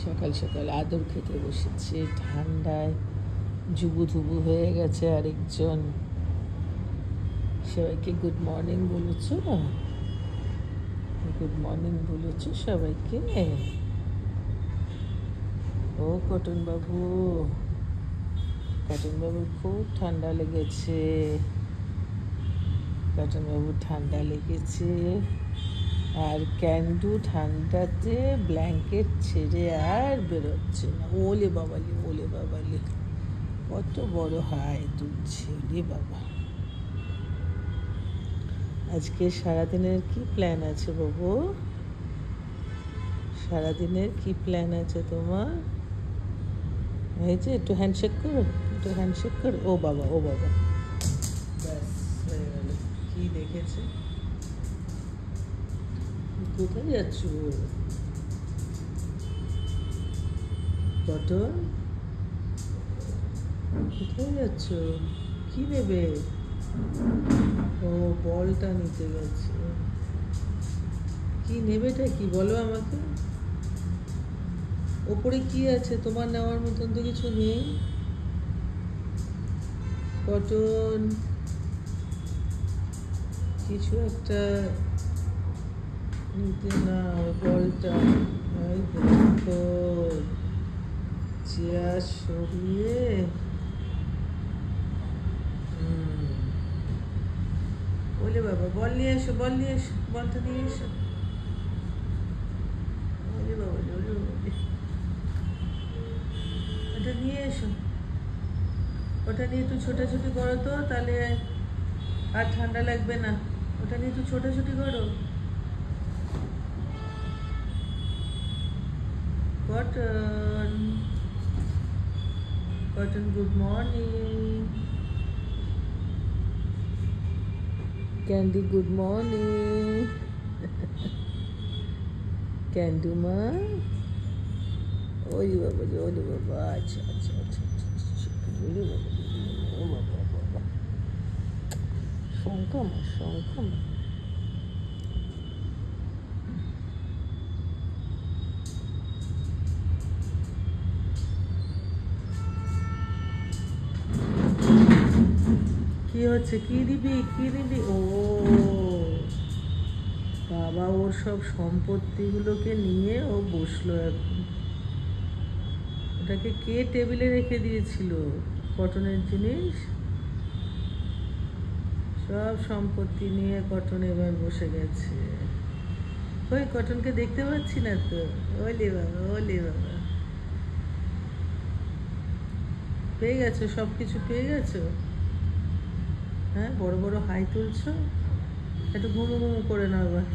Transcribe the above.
সকাল সকাল আদর খেতে বসেছে, ঠান্ডায় জুবুথুবু হয়ে গেছে আরেকজন। সবাইকে গুড মর্নিং বলেছো? গুড মর্নিং বলেছো সবাইকে? ও কটন বাবুর খুব ঠান্ডা লেগেছে। ঠান্ডা লেগেছে আর ক্যান্ডু ঠান্ডাতে ব্ল্যাঙ্কেট ছেড়ে আর বেরোচ্ছে না। ওলে বাবালি কত বড় হাই তুলছে, ওলে বাবা। আজকে সারাদিনের কি প্ল্যান আছে বাবু? সারাদিনের কি প্ল্যান আছে তোমার? এই যে একটু হ্যান্ডশেক করো। ও বাবা ব্যাস হয়ে গেল। কি দেখেছে? কোথায় যাচ্ছ কটন? কোথায় যাচ্ছ? কি নেবে? ও বলটা নিতে গেছে। কি নেবেটা কি বলো আমাকে? ওপরে কি আছে? তোমার নেওয়ার মতন তো কিছু নেই কটন। কিছু একটা নিতে না, বলটা। ওই দেখো চেয়ার সরিয়ে বলে বাবা বল নিয়ে এসো, বলটা নিয়ে এসো। ওলে বাবা ওটা নিয়ে এসো। ওটা নিয়ে একটু ছোটাছুটি করো তো, তাহলে আর ঠান্ডা লাগবে না। ওটা নিয়ে একটু ছোটাছুটি করো। Cotton good morning. Candy good morning. ক্যান্ডু মা, ওলি বাবা আচ্ছা বাবা শঙ্কা মা। কি হচ্ছে? কি দিবি? ও বাবা, ওর সব সম্পত্তিগুলোকে নিয়ে ও বসলো এখন। ওটাকে কে টেবিলে রেখে দিয়েছিল? কটনের জিনিস সব সম্পত্তি নিয়ে কটন এবার বসে গেছে। ওই কটনকে দেখতে পাচ্ছি না তো। ওলে বাবা পেয়ে গেছো? সব কিছু পেয়ে গেছো? হ্যাঁ, বড় হাই তুলছো। একটু ঘুমু করে নাও এবার।